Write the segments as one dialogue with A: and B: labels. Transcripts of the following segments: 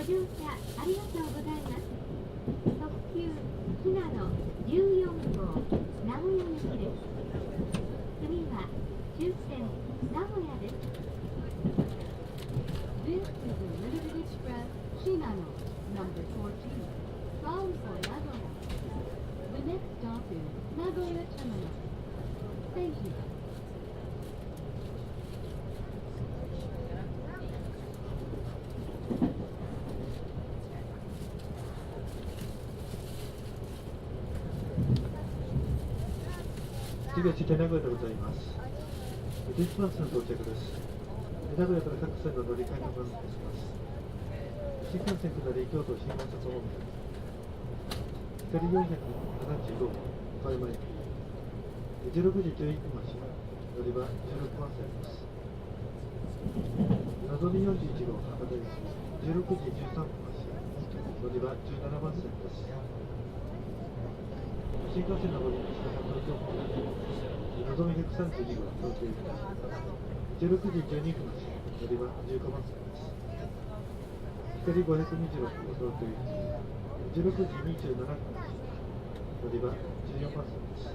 A: 乗車ありがとうございます。特急ひなの14号名古屋行きです。次は終点名古屋です。This is a limited express Shinano number 14 bound for Nagoya. The next stop is Nagoya Terminal. Thank you.
B: 次は終点名古屋でございます。ディスマンスの到着です。名古屋から各線の乗り換えの番号とします。新幹線下り京都新大阪方面、光475号岡山駅、16時11分発車、乗り場16番線です。のぞみ41号博多駅、16時13分発車、乗り場17番線です。新幹線の乗り口が東京方面、のぞみ132号東京駅、16時12分発車、乗り場15番線です。光526号東京駅、16時27分発車、乗り場14番線です。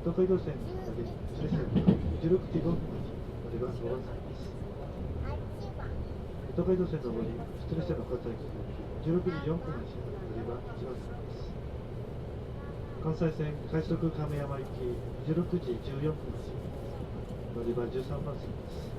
B: 東海道線下り鶴線16時5分発車、乗り場5番線です。東海道線の上り鶴線の葛西駅、16時4分発車、乗り場1番線です。関西線快速亀山行き16時14分発車、乗り場13番線です。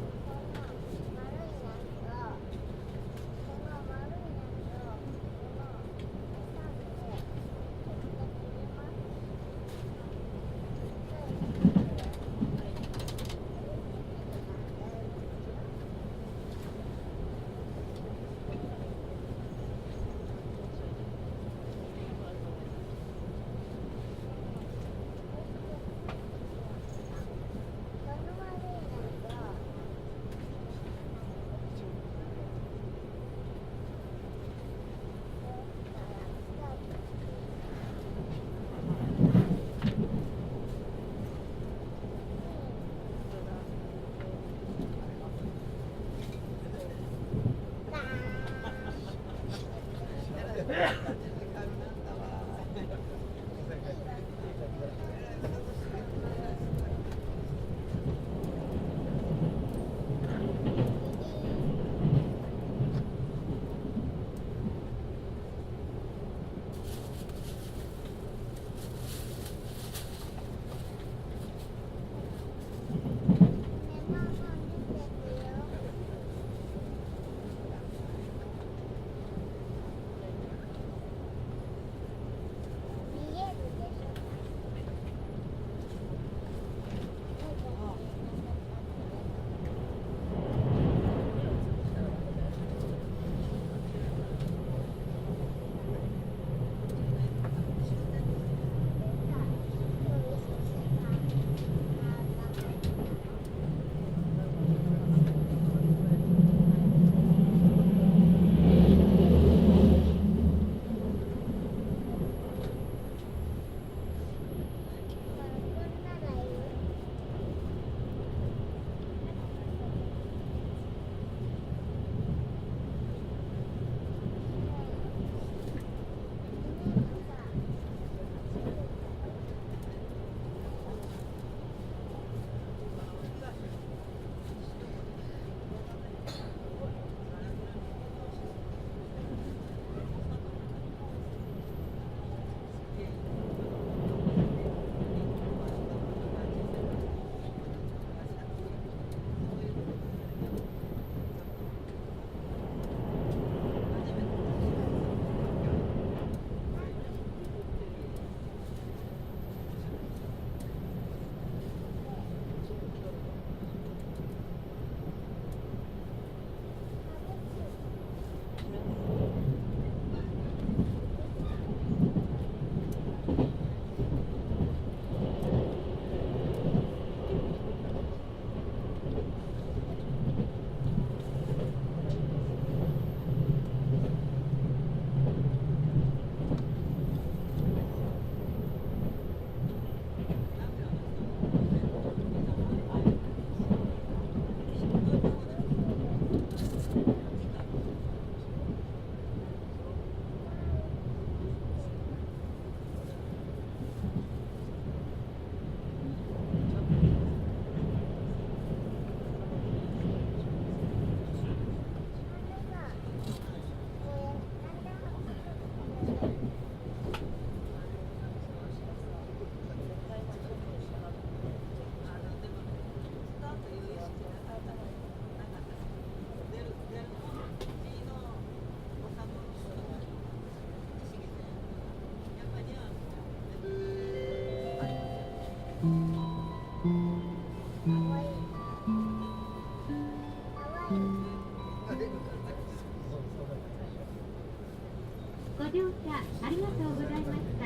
A: 乗車ありがとうございました。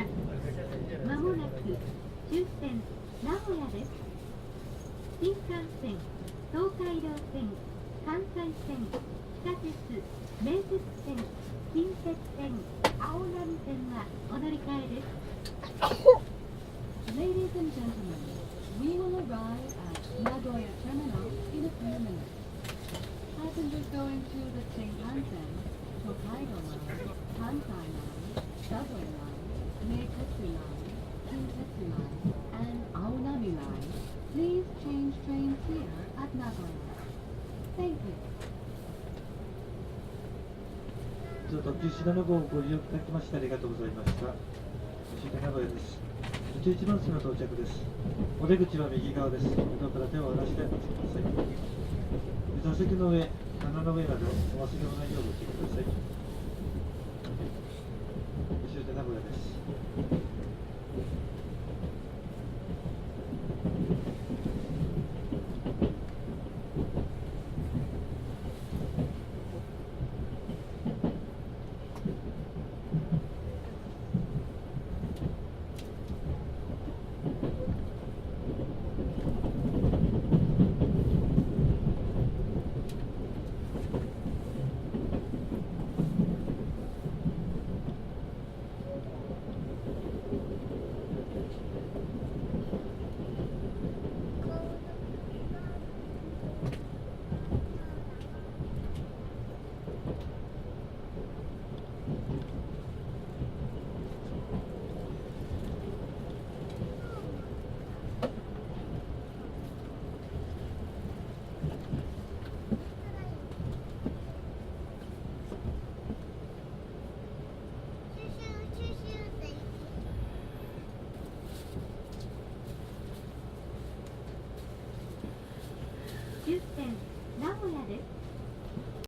A: まもなく終点名古屋です。新幹線、東海道線、関西線、地下鉄、名鉄線、近鉄線、青波線はお乗り換えです。
C: Ladies and gentlemen, we will arrive at Nagoya Terminal in a few minutes. Passengers going to the Shinkansen, Tokaido Line, Kansai Line, Subway Line, Meitetsu Line, Kintetsu Line, and Aonami Line, please change trains here at Nagoya. Thank you.
B: 特急品の号をご利用いただきましてありがとうございました。新名古屋です。11番線の到着です。お出口は右側です。窓から手を離してお待ちください。座席の上、棚の上などお忘れのないようご注意ください。終点名古屋です。
A: 終点名古屋です。